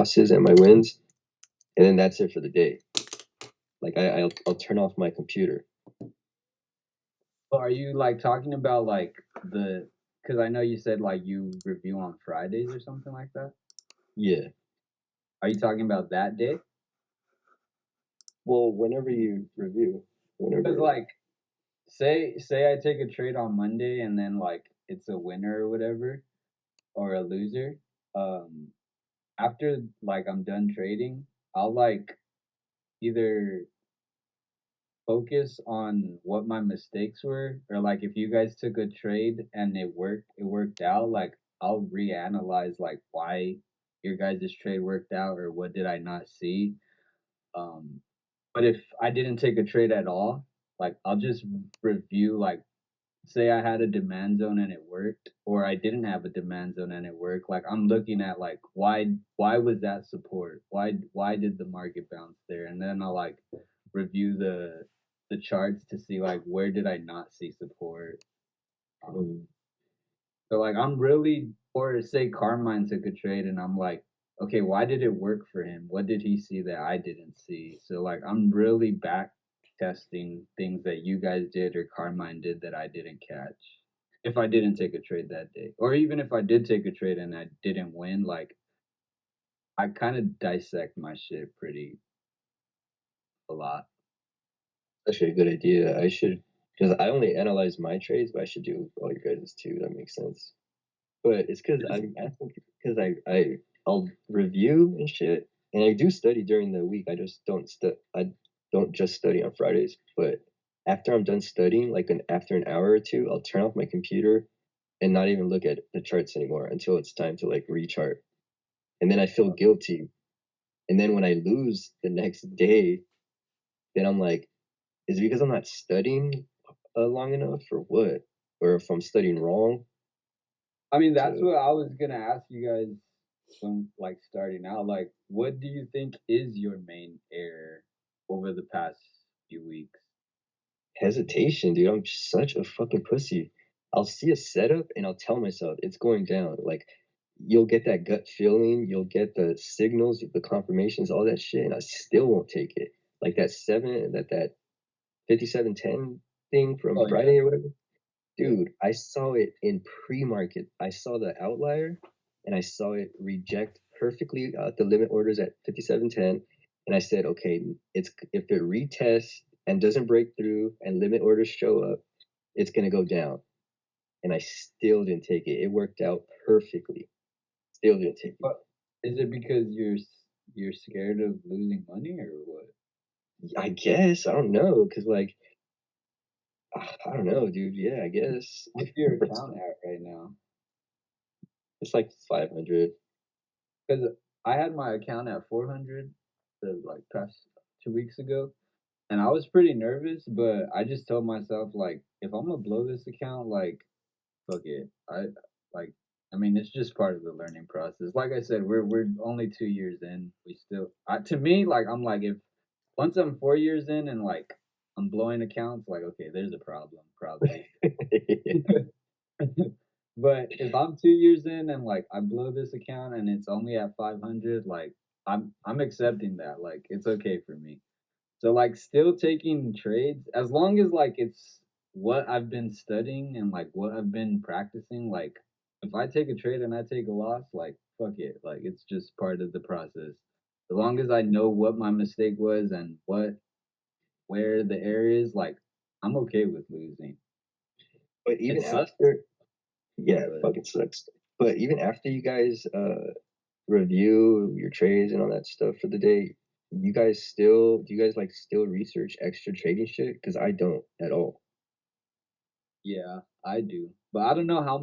losses and my wins, and then that's it for the day. Like I'll turn off my computer. Are you like talking about like the? Because I know you said like you review on Fridays or something like that. Yeah. Are you talking about that day? Well, whenever you review, Because whenever. like, say I take a trade on Monday and then like it's a winner or whatever or a loser. Um, After like I'm done trading, I'll like either focus on what my mistakes were, or like if you guys took a trade and it worked out, like I'll reanalyze like why your guys' trade worked out or what did I not see. Um, but if I didn't take a trade at all, like I'll just review like say I had a demand zone and it worked, or I didn't have a demand zone and it worked. Like I'm looking at like why was that support? Why did the market bounce there? And then I'll like review the charts to see like where did I not see support. Um, Mm. so like I'm really, or say Carmine took a trade and I'm like, okay, why did it work for him? What did he see that I didn't see? So like I'm really back testing things that you guys did or Carmine did that I didn't catch. If I didn't take a trade that day. Or even if I did take a trade and I didn't win, like I kind of dissect my shit pretty a lot. Actually, a good idea. I should, because I only analyze my trades, but I should do all your guys' too. That makes sense. But it's because Just I'm asking because I'll review and shit, and I do study during the week. I just I don't just study on Fridays. But after I'm done studying, like after an hour or two, I'll turn off my computer and not even look at the charts anymore until it's time to like rechart. And then I feel guilty. And then when I lose the next day, then I'm like, is it because I'm not studying long enough, or what? Or if I'm studying wrong? I mean, that's To what I was gonna ask you guys when like starting out. Like, what do you think is your main error over the past few weeks? hesitation, dude. I'm such a fucking pussy. I'll see a setup and I'll tell myself it's going down. Like you'll get that gut feeling, you'll get the signals, the confirmations, all that shit, and I still won't take it. Like that 5710 thing from Oh yeah. Friday or whatever. Yeah. Dude, I saw it in pre-market. I saw the outlier and I saw it reject perfectly the limit orders at 5710. And I said, okay, it's if it retests and doesn't break through and limit orders show up, it's gonna go down. And I still didn't take it. It worked out perfectly. Still didn't take it. But is it because you're scared of losing money or what? I guess I don't know, cause like I don't know, dude. Yeah, I guess What's your account at right now? it's like 500. Because I had my account at 400 the like past 2 weeks ago, and I was pretty nervous, but I just told myself like if I'm gonna blow this account, like fuck it. Like I mean it's just part of the learning process. Like I said, we're only 2 years in. We still to me like I'm like if once I'm 4 years in and like I'm blowing accounts, like okay, there's a problem probably. But if I'm 2 years in and like I blow this account and it's only at 500, like I'm accepting that. Like it's okay for me. So like still taking trades as long as like it's what I've been studying and like what I've been practicing. Like if I take a trade and I take a loss, like fuck it. Like it's just part of the process. As long as I know what my mistake was and where the error is, like I'm okay with losing. But It even sucks, after, yeah, it but fucking sucks. But even after you guys review your trades and all that stuff for the day, you guys still do you guys like still research extra trading shit? Because I don't at all. yeah, I do. But I don't know how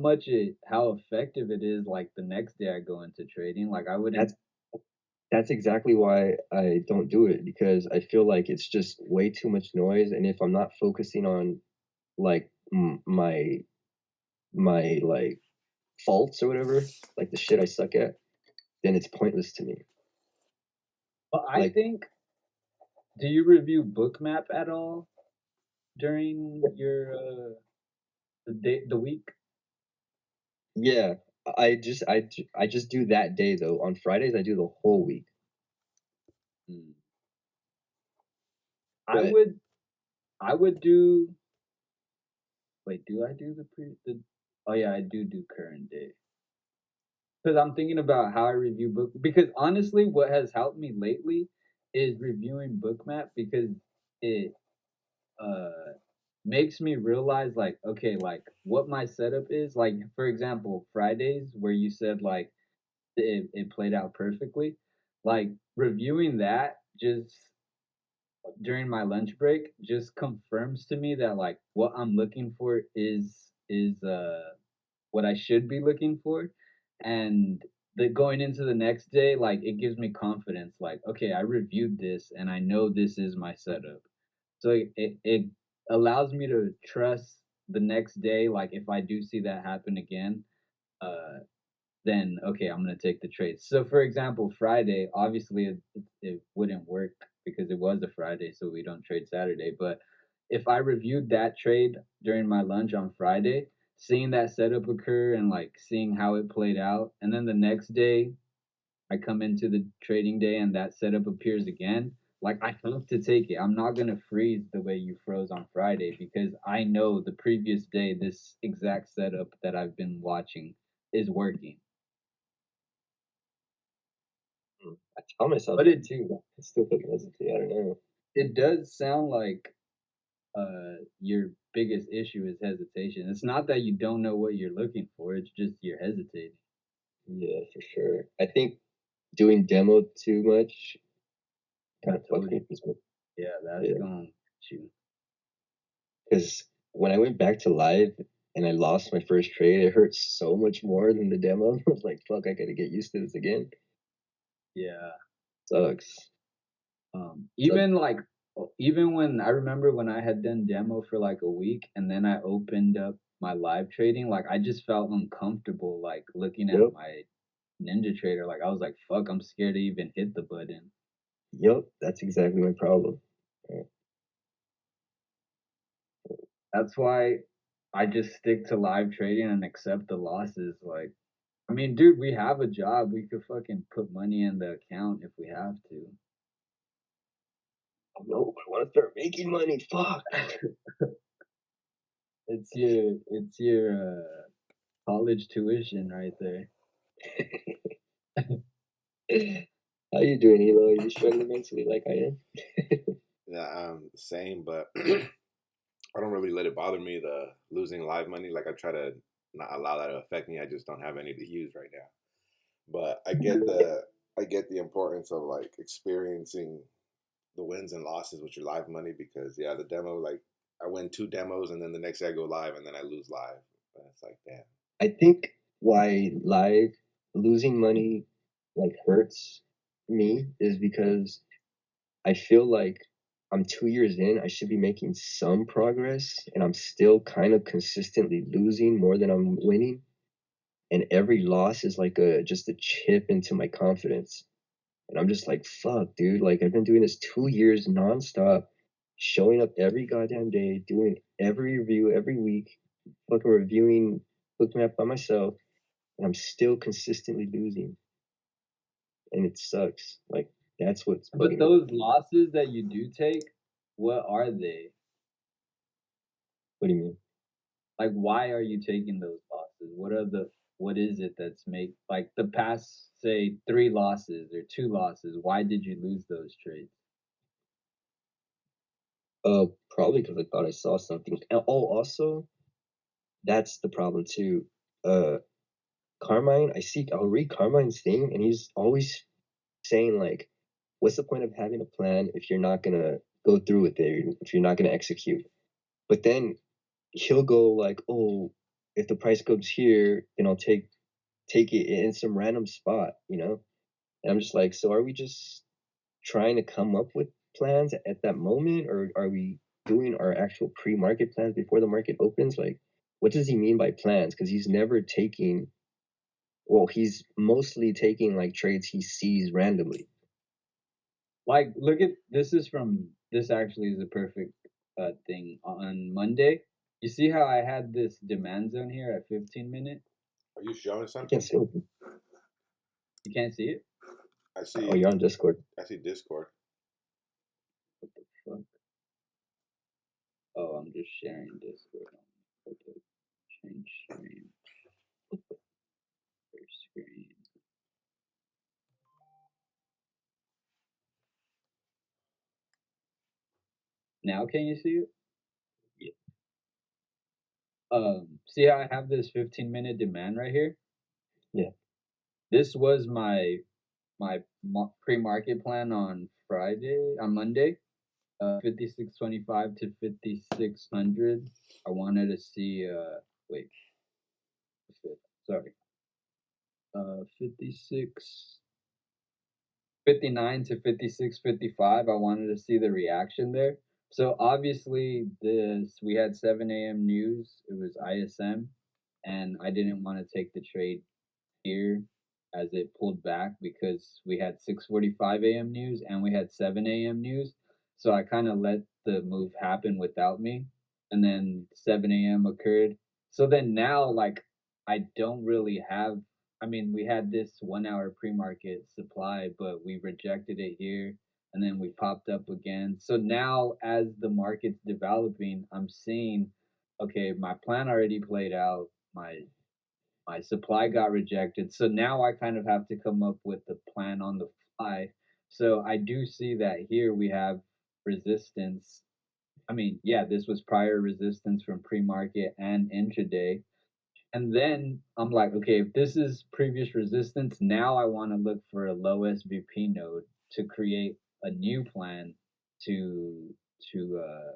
effective it is like the next day I go into trading. Like I wouldn't. That's that's exactly why I don't do it, because I feel like it's just way too much noise, and if I'm not focusing on like my like faults or whatever, like the shit I suck at, then it's pointless to me. But I Like think, do you review Bookmap at all during your the week? yeah, I just do that day though. On Fridays, I do the whole week. Mm. I But would I would do wait, do I do the oh yeah, I do current day. Because I'm thinking about how I review book because honestly, what has helped me lately is reviewing Bookmap because it uh makes me realize like okay like what my setup is like for example Fridays where you said like it played out perfectly like reviewing that just during my lunch break just confirms to me that like what I'm looking for is what I should be looking for and the going into the next day like it gives me confidence like okay I reviewed this and I know this is my setup so it allows me to trust the next day, like, if I do see that happen again, uh, then, okay, I'm gonna take the trade. So, for example, Friday, obviously, it wouldn't work because it was a Friday, so we don't trade Saturday, but if I reviewed that trade during my lunch on Friday, seeing that setup occur and, like, seeing how it played out, and then the next day I come into the trading day and that setup appears again, like I have to take it. I'm not gonna freeze the way you froze on Friday because I know the previous day this exact setup that I've been watching is working. I tell myself But that too. But I still fucking hesitate. I don't know. it does sound like your biggest issue is hesitation. It's not that you don't know what you're looking for, it's just you're hesitating. Yeah, for sure. I think doing demo too much I kind of fucked told you. me this month. Yeah, that's Yeah, going to because when I went back to live and I lost my first trade, it hurt so much more than the demo. I was like, fuck, I gotta get used to this again. yeah. Sucks. So Even like even when I remember when I had done demo for like a week and then I opened up my live trading, like I just felt uncomfortable like looking at yep, my Ninja Trader. Like I was like, fuck, I'm scared to even hit the button. yep, that's exactly my problem. Yeah. That's why I just stick to live trading and accept the losses. Like I mean, dude, we have a job. We could fucking put money in the account if we have to. Oh no, I want to start making money. Fuck. It's your college tuition right there. How you doing, Elo? Are you struggling mentally like I am? Yeah, same, but I don't really let it bother me the losing live money. Like I try to not allow that to affect me. I just don't have any to use right now. But I get the importance of like experiencing the wins and losses with your live money because yeah, the demo like I win two demos and then the next day I go live and then I lose live. But it's like damn. I think why live losing money like hurts me is because I feel like I'm 2 years in, I should be making some progress, and I'm still kind of consistently losing more than I'm winning. And every loss is like a just a chip into my confidence. And I'm just like, fuck, dude. Like I've been doing this 2 years nonstop, showing up every goddamn day, doing every review every week, fucking reviewing Bookmap by myself, and I'm still consistently losing. And it sucks. Like that's what's But bugging me. those losses that you do take, what are they? What do you mean? Like, why are you taking those losses? What is it that's make like the past, say, 3 losses or 2 losses, why did you lose those trades? Probably because I thought I saw something. Oh, also, that's the problem too. Uh, Carmine, I'll read Carmine's thing, and he's always saying like, "What's the point of having a plan if you're not gonna go through with it? If you're not gonna execute?" But then he'll go like, "Oh, if the price goes here, then I'll take it in some random spot," you know. And I'm just like, so are we just trying to come up with plans at that moment, or are we doing our actual pre-market plans before the market opens? Like, what does he mean by plans? Because he's never taking. Well, he's mostly taking like trades he sees randomly. Like, look at this actually is a perfect, thing. On Monday, you see how I had this demand zone here at 15 minute? Are you showing I something? can't see anything. You can't see it? I Oh, you're see. on Discord. I see Discord. What the fuck? Oh, I'm just sharing Discord. Okay. Change screen. Share screen. Now can you see it? Yeah. See how I have this 15-minute demand right here? Yeah. This was my pre-market plan on Monday, 5625 to 5600. I wanted to see wait, sorry. 56 59 to 5655. I wanted to see the reaction there. So obviously this we had 7 a.m. news. It was ISM, and I didn't want to take the trade here as it pulled back because we had 6:45 a.m. news and we had 7 a.m. news. So I kind of let the move happen without me. And then 7 a.m. occurred. So then now like I don't really have, I mean, we had this 1 hour pre-market supply, but we rejected it here and then we popped up again. So now as the market's developing, I'm seeing okay, my plan already played out. My supply got rejected. So now I kind of have to come up with the plan on the fly. So I do see that here we have resistance. I mean, yeah, this was prior resistance from pre-market and intraday. And then I'm like, okay, if this is previous resistance, now I want to look for a low SVP node to create a new plan to to uh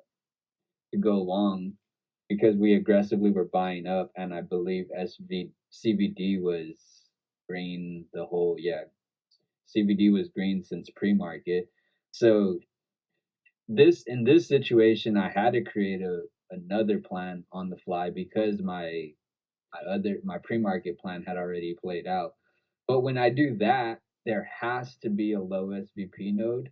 to go long because we aggressively were buying up, and I believe CVD was green the whole yeah CVD was green since pre-market. So this in this situation, I had to create a another plan on the fly because my pre-market plan had already played out. But when I do that, there has to be a low SVP node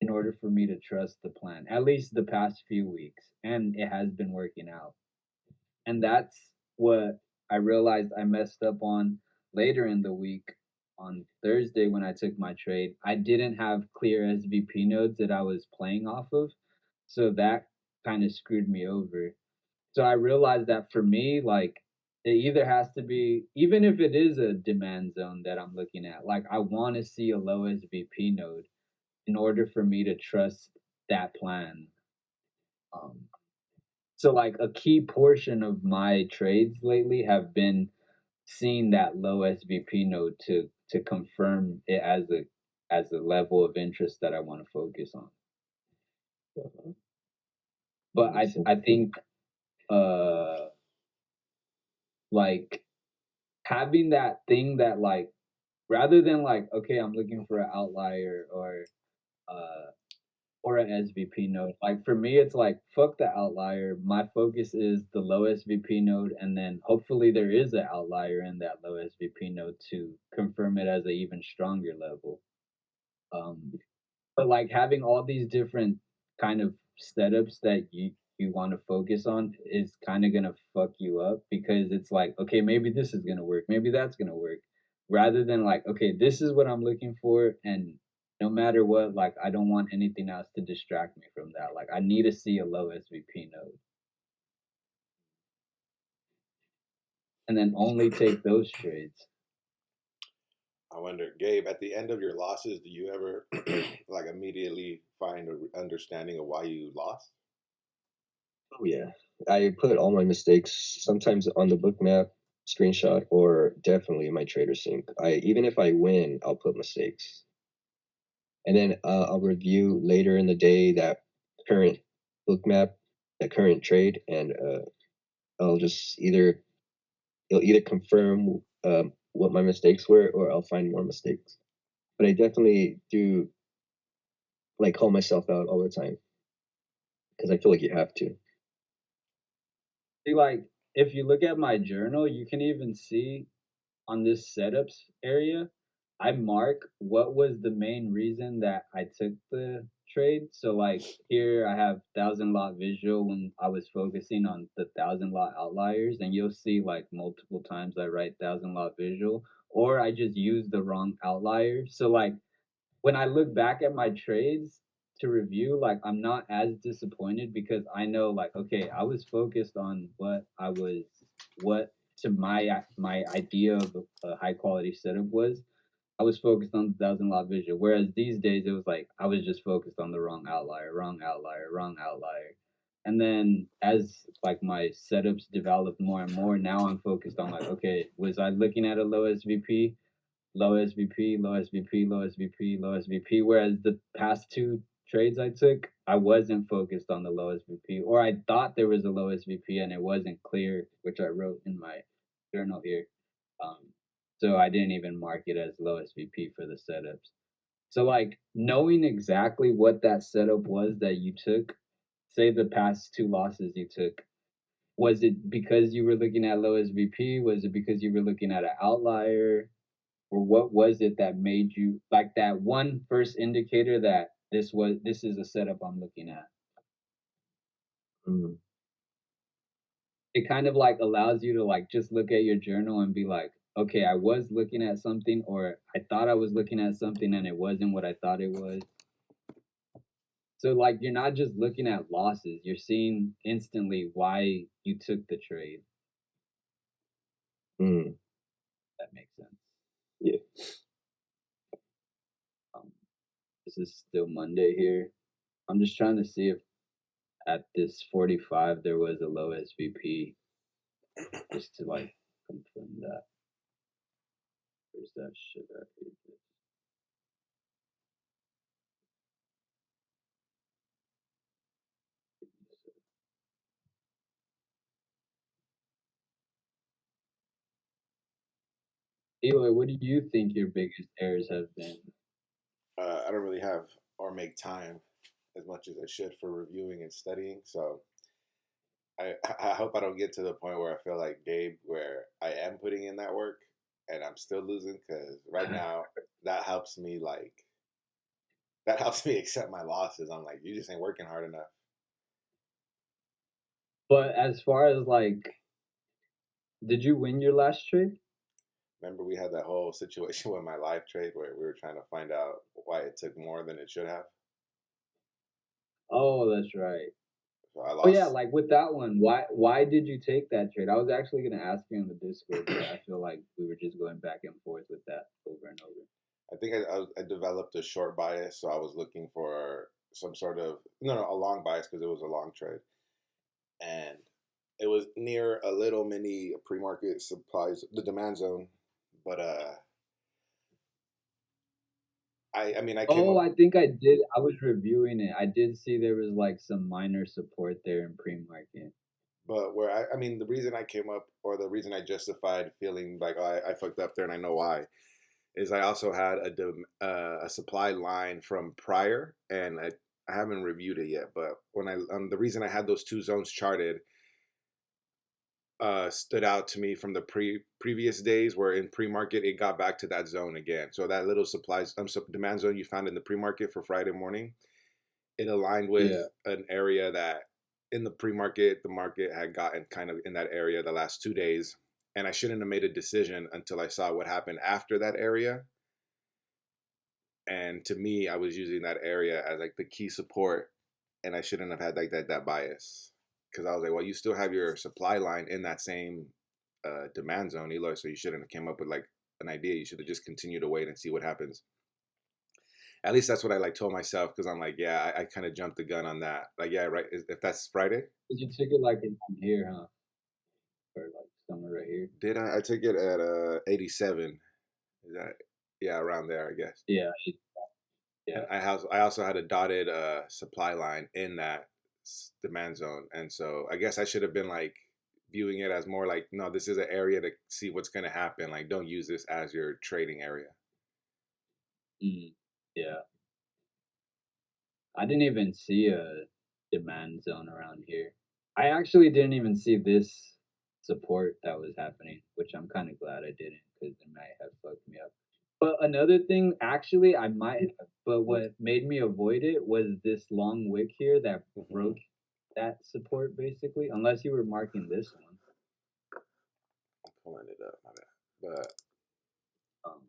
in order for me to trust the plan, at least the past few weeks, and it has been working out. And that's what I realized I messed up on later in the week on Thursday when I took my trade. I didn't have clear SVP nodes that I was playing off of. So that kind of screwed me over. So I realized that for me, like, it either has to be, even if it is a demand zone that I'm looking at, like, I want to see a low SVP node in order for me to trust that plan. Um, so like a key portion of my trades lately have been seeing that low SVP node to confirm it as a level of interest that I want to focus on. Uh-huh. But Makes I sense. think uh like having that thing that like rather than like okay I'm looking for an outlier uh or an SVP node. Like for me, it's like fuck the outlier. My focus is the low SVP node, and then hopefully there is an outlier in that low SVP node to confirm it as an even stronger level. Um, but like having all these different kind of setups that you want to focus on is kind of gonna fuck you up because it's like okay maybe this is gonna work, maybe that's gonna work, rather than like okay this is what I'm looking for and no matter what like I don't want anything else to distract me from that. Like I need to see a low SVP node and then only take those trades. I wonder, Gabe, at the end of your losses, do you ever like immediately find an understanding of why you lost? Oh yeah. I put all my mistakes sometimes on the book map, screenshot, or definitely in my trader sync. I even if I win, I'll put mistakes. And then I'll review later in the day that current book map, that current trade, and I'll just it'll either confirm what my mistakes were, or I'll find more mistakes. But I definitely do like call myself out all the time because I feel like you have to. See, like if you look at my journal, you can even see on this setups area I mark what was the main reason that I took the trade. So like here I have 1,000 lot visual when I was focusing on the 1,000 lot outliers, and you'll see like multiple times I write 1,000 lot visual, or I just use the wrong outlier. So like when I look back at my trades to review, like I'm not as disappointed because I know like okay, I was focused on what to my idea of a high quality setup was. I was focused on the 1,000 lot visual. Whereas these days it was like I was just focused on the wrong outlier, wrong outlier, wrong outlier. And then as like my setups developed more and more, now I'm focused on like, okay, was I looking at a low SVP, low SVP, low SVP, low SVP, low SVP? Whereas the past two trades I took, I wasn't focused on the low SVP, or I thought there was a low SVP and it wasn't clear, which I wrote in my journal here. Um, so I didn't even mark it as low SVP for the setups. So like knowing exactly what that setup was that you took, say the past two losses you took, was it because you were looking at low SVP? Was it because you were looking at an outlier? Or what was it that made you like that one first indicator that this is a setup I'm looking at? Mm. It kind of like allows you to like just look at your journal and be like, okay, I was looking at something, or I thought I was looking at something and it wasn't what I thought it was. So like you're not just looking at losses, you're seeing instantly why you took the trade. Mm. That makes sense. Yeah. Um, this is still Monday here. I'm just trying to see if at this 45 there was a low SVP, just to like confirm that. Where's that shit at? Eloy, what do you think your biggest errors have been? I don't really have or make time as much as I should for reviewing and studying. So I hope I don't get to the point where I feel like Gabe, where I am putting in that work and I'm still losing. Because right now, that helps me like that helps me accept my losses. I'm like, you just ain't working hard enough. But as far as like, did you win your last trade? Remember, we had that whole situation with my live trade where we were trying to find out why it took more than it should have. Oh, that's right. So I Oh yeah, lost. like with that one, why did you take that trade? I was actually gonna ask you on the Discord, but I feel like we were just going back and forth with that over and over. I think I developed a short bias, so I was looking for some sort of a long bias because it was a long trade, and it was near a little mini pre-market supplies, the demand zone. But I mean I came Oh, up, I think I did. I was reviewing it. I did see there was like some minor support there in pre-market. but where I mean the reason I came up or the reason I justified feeling like oh, I fucked up there and I know why is I also had a supply line from prior and I haven't reviewed it yet, but when I the reason I had those two zones charted stood out to me from the previous days where in pre-market it got back to that zone again. So that little supplies demand zone you found in the pre-market for Friday morning, it aligned with Yeah. an area that in the pre-market the market had gotten kind of in that area the last 2 days, and I shouldn't have made a decision until I saw what happened after that area. And to me, I was using that area as like the key support, and I shouldn't have had like that bias because I was like, well, you still have your supply line in that same demand zone, Eloy. So you shouldn't have came up with like an idea. You should have just continued to wait and see what happens. At least that's what I like told myself because I'm like, yeah, I kind of jumped the gun on that. Like, yeah, right. If that's Friday, 'Cause you took it like in here, huh? Or like somewhere right here. did I took it at 87? Is that yeah around there I guess. Yeah, And yeah. I also had a dotted supply line in that demand zone, and so I guess I should have been like viewing it as more like no, this is an area to see what's going to happen. Like, don't use this as your trading area. Mm, yeah. I didn't even see a demand zone around here. I actually didn't even see this support that was happening, which I'm kind of glad I didn't because it might have fucked me up. But another thing, actually, I might but what made me avoid it was this long wick here that Hmm. broke that support basically, unless you were marking this one. I'm pulling it up, my bad. But Um,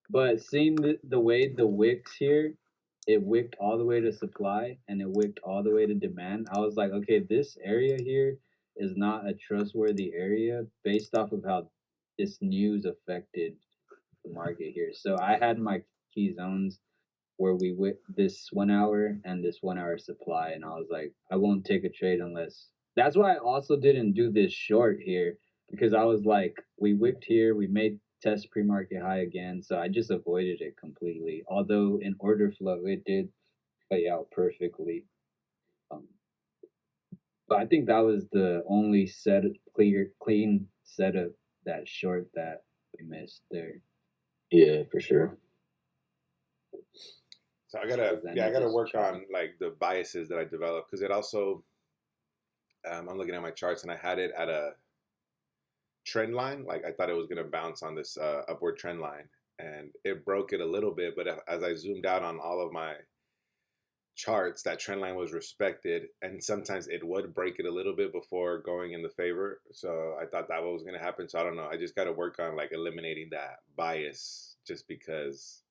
but seeing the way the wicks here, it wicked all the way to supply and it wicked all the way to demand. I was like, okay, this area here is not a trustworthy area based off of how this news affected the market here. So I had my key zones where we with this 1 hour and this 1 hour supply, and I was like, I won't take a trade unless. That's why I also didn't do this short here because I was like, we whipped here, we made test pre-market high again, so I just avoided it completely. Although in order flow, it did play out perfectly. Um, but I think that was the only clean setup that short that we missed there. Yeah, for sure. so Because then I it gotta just work chopped. on like the biases that I develop because it also, I'm looking at my charts and I had it at a trend line. Like I thought it was gonna bounce on this upward trend line, and it broke it a little bit. But as I zoomed out on all of my charts, that trend line was respected, and sometimes it would break it a little bit before going in the favor. So I thought that was gonna happen. So I don't know. I just got to work on like eliminating that bias, just because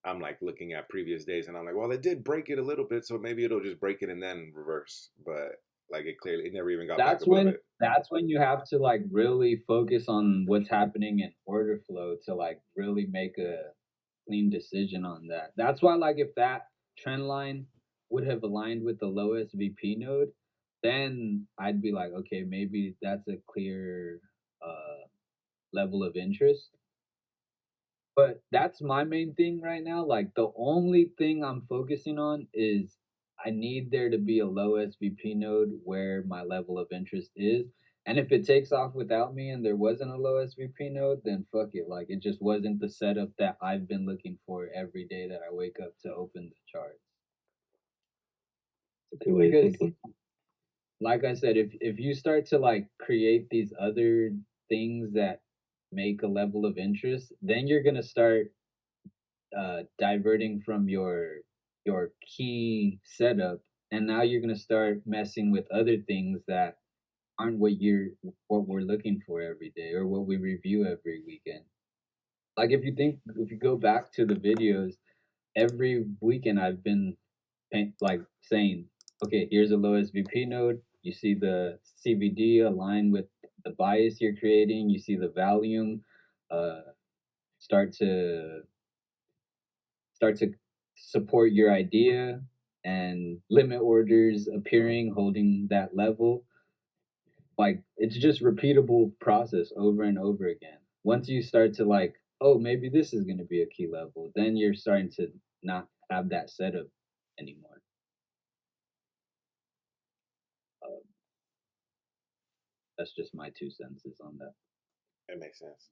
I'm like looking at previous days and I'm like, well, it did break it a little bit, so maybe it'll just break it and then reverse. But like it never even got back That's above when it. that's when you have to like really focus on what's happening in order flow to like really make a clean decision on that. That's why like if that trend line would have aligned with the low SVP node, then I'd be like, okay, maybe that's a clear level of interest. But that's my main thing right now. Like the only thing I'm focusing on is I need there to be a low SVP node where my level of interest is. And if it takes off without me and there wasn't a low SVP node, then fuck it. Like it just wasn't the setup that I've been looking for every day that I wake up to open the chart. It's a good way of Because thinking. like I said, if you start to like create these other things that make a level of interest, then you're gonna start diverting from your key setup, and now you're gonna start messing with other things that aren't what we're looking for every day or what we review every weekend. Like if you go back to the videos, every weekend I've been like saying, okay, here's a low SVP node. You see the CVD align with the bias you're creating. You see the volume uh, start to start to support your idea and limit orders appearing holding that level. Like it's just repeatable process over and over again. Once you start to like, oh, maybe this is going to be a key level, then you're starting to not have that setup anymore. uh, that's just my 2 senses on that. It makes sense.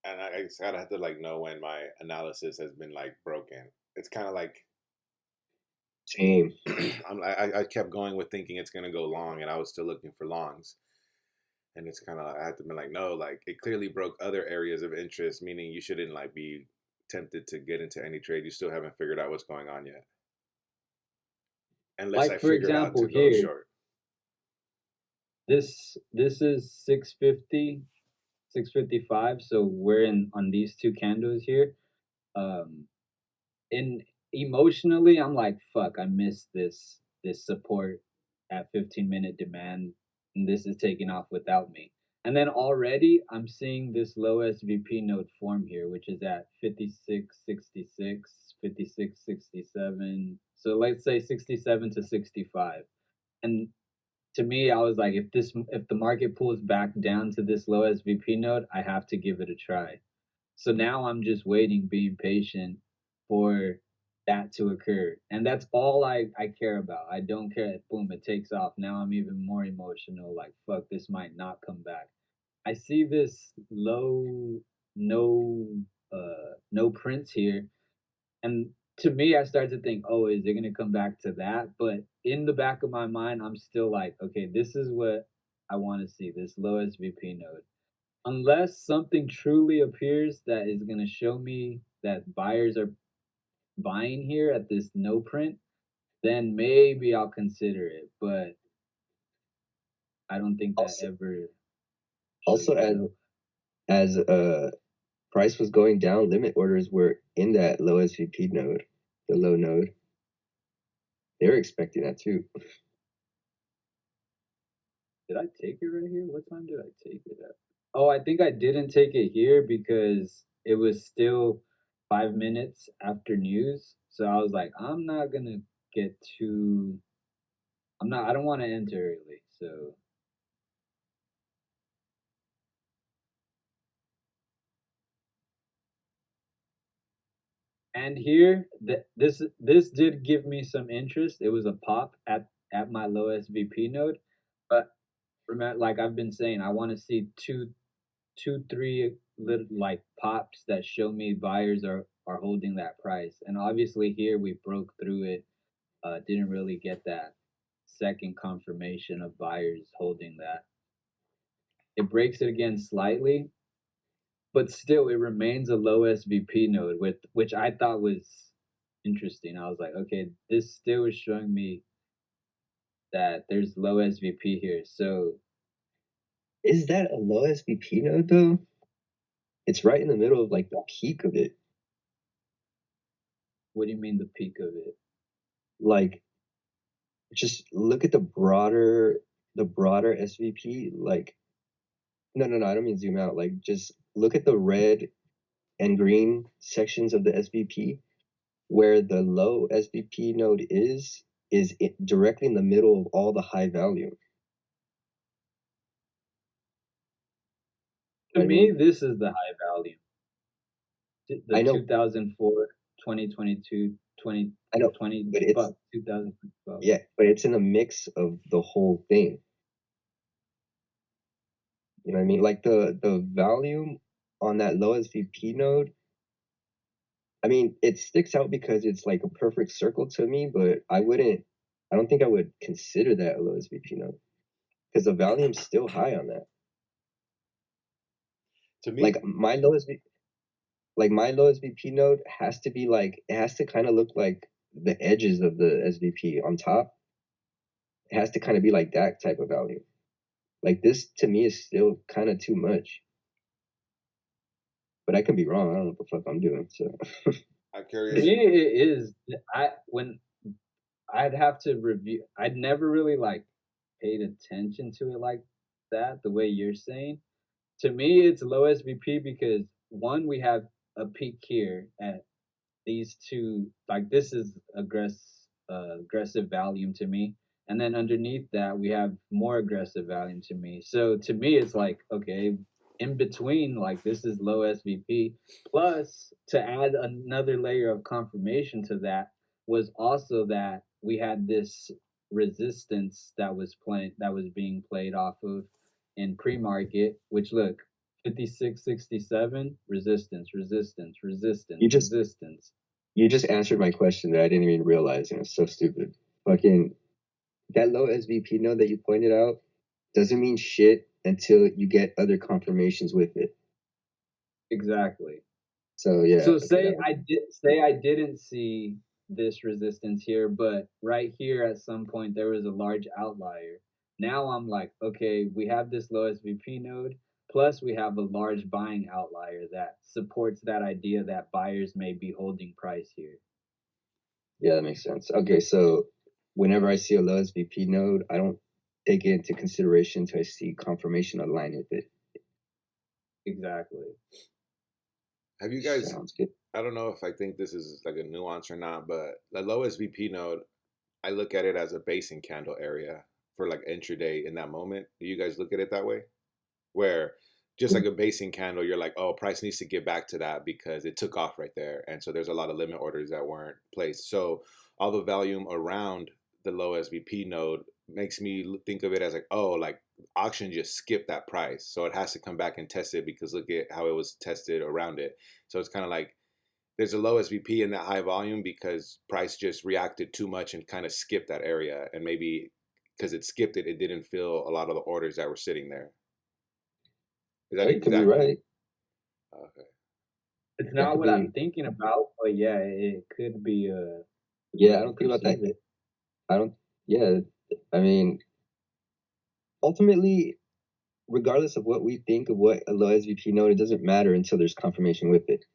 And I just gotta have to like know when my analysis has been like broken. It's kind of like Same. I kept going with thinking it's gonna go long, and I was still looking for longs. And it's kind of I had to be like, no, like it clearly broke other areas of interest, meaning you shouldn't like be tempted to get into any trade. You still haven't figured out what's going on yet, unless I Like for figured out example to go here, short. this is 650, 655, so we're in on these two candles here. um and emotionally I'm like, fuck, I missed this support at 15-minute demand, and this is taking off without me. And then already I'm seeing this low SVP node form here, which is at 56.66, 56.67. So let's say 67 to 65. And to me, I was like, if the market pulls back down to this low SVP node, I have to give it a try. So now I'm just waiting, being patient for that to occur. And that's all I care about. I don't care if boom, it takes off. Now I'm even more emotional, like fuck, this might not come back. I see this low no no prints here, and to me I start to think, oh, is it gonna come back to that? But in the back of my mind, I'm still like, okay, this is what I wanna see, this low SVP node. unless something truly appears that is gonna show me that buyers are buying here at this no print, then maybe I'll consider it, but I don't think that Also, ever shows also itself. as price was going down, limit orders were in that low SVP node, the low node. They were expecting that too. Did I take it right here? What time did I take it at? Oh, I think I didn't take it here because it was still 5 minutes after news. So I was like, I'm not gonna get too I don't wanna enter early. So and here this did give me some interest. It was a pop at my low SVP node, but remember like I've been saying, I wanna see 3 little like pops that show me buyers are holding that price. And obviously here we broke through it. Didn't really get that second confirmation of buyers holding that. It breaks it again slightly, but still it remains a low SVP node with which I thought was interesting. I was like, okay, this still is showing me that there's low SVP here. So Is that a low SVP node though? It's right in the middle of like the peak of it. what do you mean the peak of it? Like just look at the broader SVP. Like no, I don't mean zoom out. Like just look at the red and green sections of the SVP where the low SVP node is directly in the middle of all the high value. To I me, mean, this is the high value. The I know, 2004, 2022, I know, 20 but it's fuck, 2012. yeah, but it's in a mix of the whole thing. You know what I mean? Like the volume on that low SVP node, I mean, it sticks out because it's like a perfect circle to me, but I don't think I would consider that a low SVP node because the volume's still high on that. To me, Like my low SVP node has to be like it has to kind of look like the edges of the SVP on top. It has to kind of be like that type of value. Like this to me is still kind of too much, but I can be wrong. I don't know what the fuck I'm doing. So I'm To curious. me, it is. When I'd have to review, I'd never really like paid attention to it like that, the way you're saying. To me, it's low SVP because one, we have a peak here at these two, like this is aggressive volume to me, and then underneath that we have more aggressive volume to me. So to me it's like, okay, in between, like this is low SVP. Plus, to add another layer of confirmation to that was also that we had this resistance that was being played off of in pre-market, which look, 5667 resistance, resistance, resistance, you just resistance. you just answered my question that I didn't even realize, and it's so stupid. Fucking that low SVP node that you pointed out doesn't mean shit until you get other confirmations with it. Exactly. So yeah, So okay, that makes say I didn't see this resistance here, but right here at some point there was a large outlier. Now I'm like, okay, we have this low SVP node, plus we have a large buying outlier that supports that idea that buyers may be holding price here. yeah, that makes sense. Okay, so whenever I see a low SVP node, I don't take it into consideration until I see confirmation align with it. Exactly. Have you guys? Sounds good. I don't know if I think this is like a nuance or not, but the low SVP node, I look at it as a basing candle area for like intraday in that moment. Do you guys look at it that way? Where just like a basing candle, you're like, oh, price needs to get back to that because it took off right there. And so there's a lot of limit orders that weren't placed. So all the volume around the low SVP node makes me think of it as like, oh, like auction just skipped that price. So it has to come back and test it because look at how it was tested around it. So it's kind of like there's a low SVP in that high volume because price just reacted too much and kind of skipped that area. And maybe because it skipped it, it didn't fill a lot of the orders that were sitting there. Is that It could be exactly? right. Okay. It's That not could what I'm be. thinking about, but yeah, it could be the Yeah, way I you don't think about that. perceive it. I don't. Yeah, I mean, ultimately, regardless of what we think of what a low SVP node, it doesn't matter until there's confirmation with it.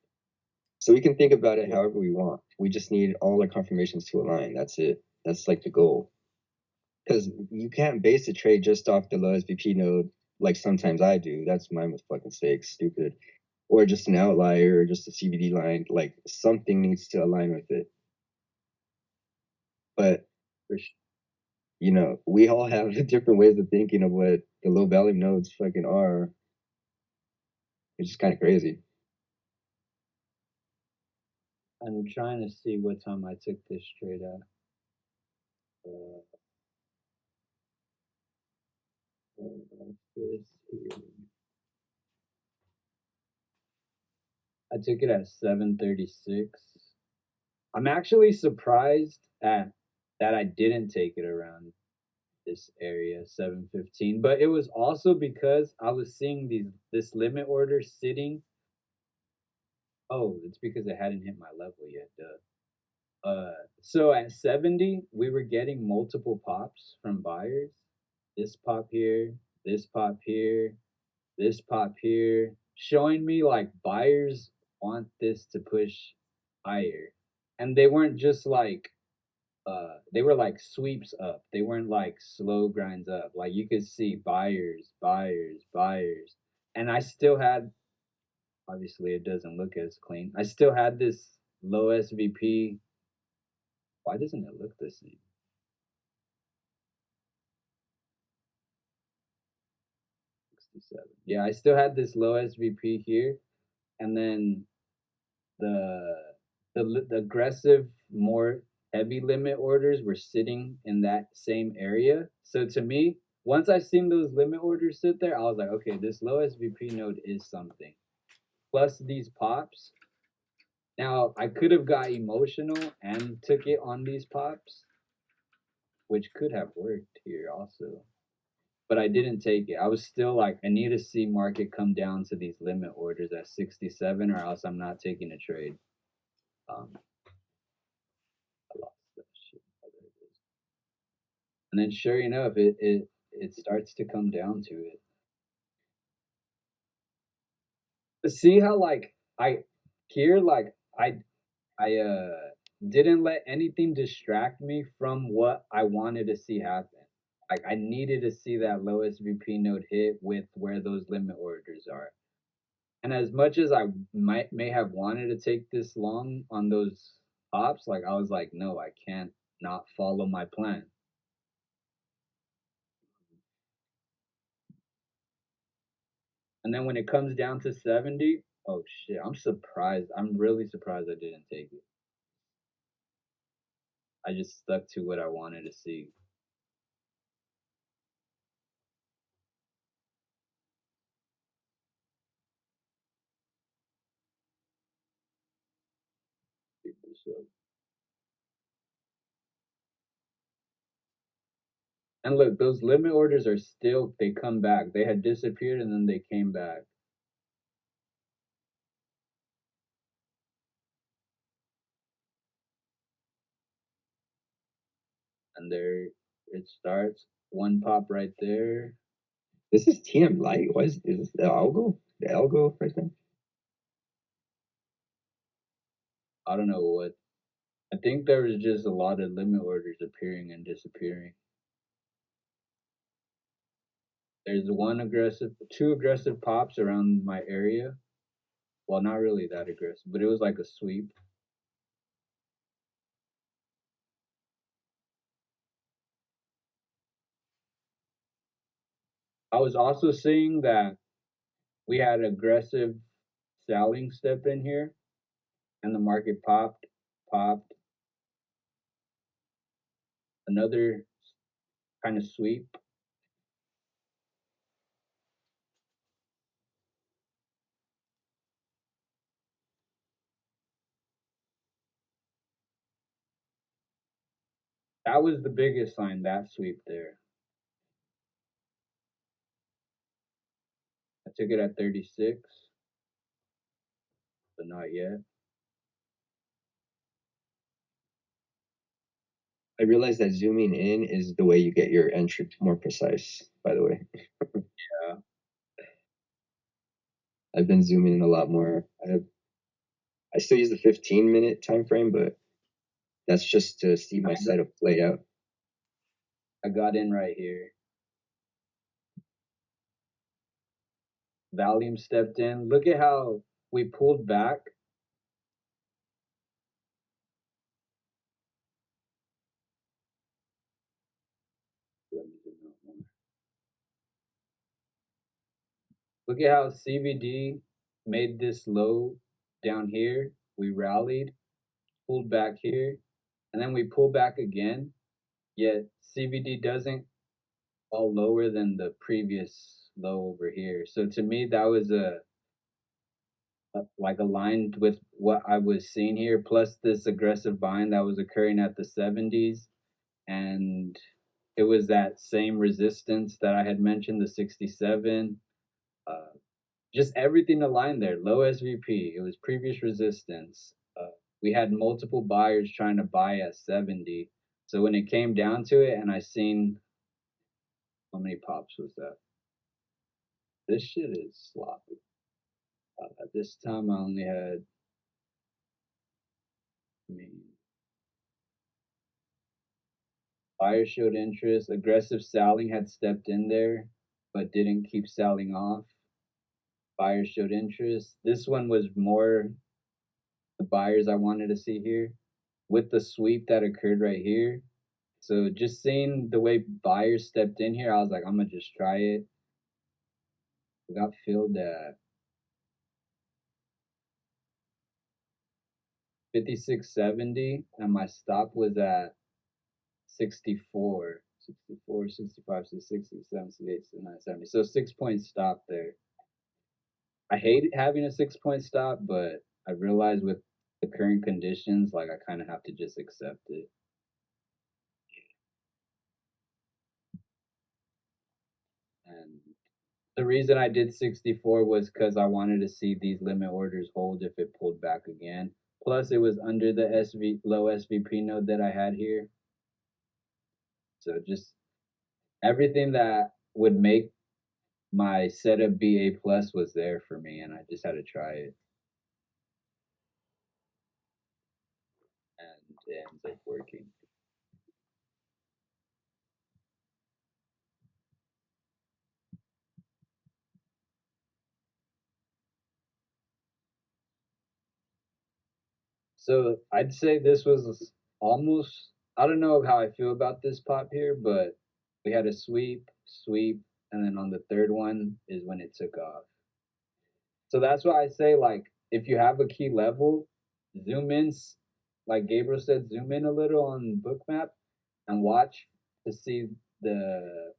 So we can think about it Yeah. however we want. We just need all our confirmations to align. That's it. That's like the goal. Because you can't base a trade just off the low SVP node like sometimes I do. That's my mistake, stupid. Or just an outlier or just a CBD line. Like something needs to align with it. But For sure. we all have different ways of thinking of what the low value nodes fucking are. It's just kind of crazy. I'm trying to see what time I took this straight at. Uh, what's this here? I took it at 7:36. I'm actually surprised at that I didn't take it around this area, 7:15. But it was also because I was seeing this limit order sitting. Oh, it's because it hadn't hit my level yet. Duh. So at 70, we were getting multiple pops from buyers. This pop here, this pop here, this pop here, showing me like buyers want this to push higher. And they weren't just like they were like sweeps up. They weren't like slow grinds up. Like you could see buyers, buyers, buyers. And I still had, obviously it doesn't look as clean. I still had this low SVP. Why doesn't it look the same? 67. Yeah, I still had this low SVP here, and then the the aggressive, more heavy limit orders were sitting in that same area. So to me, once I seen those limit orders sit there, I was like, okay, this low SVP node is something. Plus these pops. Now I could have got emotional and took it on these pops, which could have worked here also. But I didn't take it. I was still like, I need to see market come down to these limit orders at 67, or else I'm not taking a trade. I lost that shit. Oh, there it is. And then sure enough, it starts to come down to it. But see how like I here like I didn't let anything distract me from what I wanted to see happen. Like I needed to see that low SVP node hit with where those limit orders are. And as much as I may have wanted to take this long on those hops, like I was like, no, I can't not follow my plan. And then when it comes down to 70, oh shit, I'm surprised. I'm really surprised I didn't take it. I just stuck to what I wanted to see. So, and look, those limit orders are still, they come back. They had disappeared and then they came back. And there it starts. One pop right there. This is TM Light. Why is this the algo? The algo right there? I don't know what. I think there was just a lot of limit orders appearing and disappearing. There's two aggressive pops around my area. Well, not really that aggressive, but it was like a sweep. I was also seeing that we had aggressive selling step in here, and the market popped, another kind of sweep. That was the biggest sign, that sweep there. At took it at 36, but not yet. I realized that zooming in is the way you get your entry more precise, by the way. Yeah. I've been zooming in a lot more. I still use the 15-minute time frame, but that's just to see my setup play out. I got in right here. Valium stepped in. Look at how we pulled back. Let me zoom out more. Look at how CVD made this low down here. We rallied, pulled back here, and then we pull back again. Yet CVD doesn't fall lower than the previous low over here. So to me, that was like aligned with what I was seeing here, plus this aggressive buying that was occurring at the 70s. And it was that same resistance that I had mentioned, the 67. Uh, just everything aligned there. Low SVP. It was previous resistance. We had multiple buyers trying to buy at 70. So when it came down to it, and I seen how many pops was that? This shit is sloppy. At this time, I only had. I mean, buyers showed interest. Aggressive selling had stepped in there, but didn't keep selling off. Buyers showed interest. This one was more the buyers I wanted to see here with the sweep that occurred right here. So just seeing the way buyers stepped in here, I was like, I'm gonna just try it. We got filled at 56.70 and my stop was at 64, 64, 65, 60, 68, 69, 70. So 6 point stop there. I hate having a 6 point stop, but I realize with the current conditions, like I kind of have to just accept it. And the reason I did 64 was because I wanted to see these limit orders hold if it pulled back again. Plus, it was under the low SVP node that I had here. So just everything that would make my setup be A plus was there for me, and I just had to try it. And it ends up working. So I'd say this was almost, I don't know how I feel about this pop here, but we had a sweep, sweep, and then on the third one is when it took off. So that's why I say, like, if you have a key level, zoom in, like Gabriel said, zoom in a little on Bookmap and watch to see the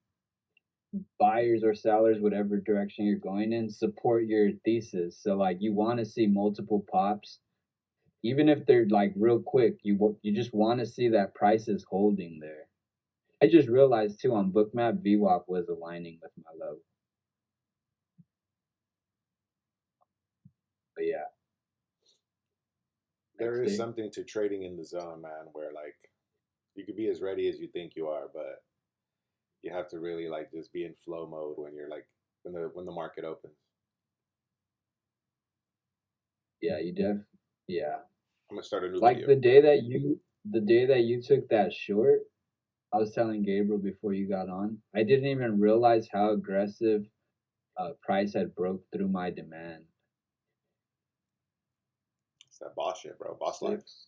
buyers or sellers, whatever direction you're going in, support your thesis. So like you want to see multiple pops, even if they're like real quick. You just want to see that price is holding there. I just realized too on Bookmap VWAP was aligning with my low. But yeah, There is something to trading in the zone, man, where like you could be as ready as you think you are, but you have to really like just be in flow mode when you're like when the market opens. Yeah, yeah. I'm gonna start a new Like video. the day that you took that short, I was telling Gabriel before you got on, I didn't even realize how aggressive price had broke through my demand. It's that boss shit, bro. Boss life. Six.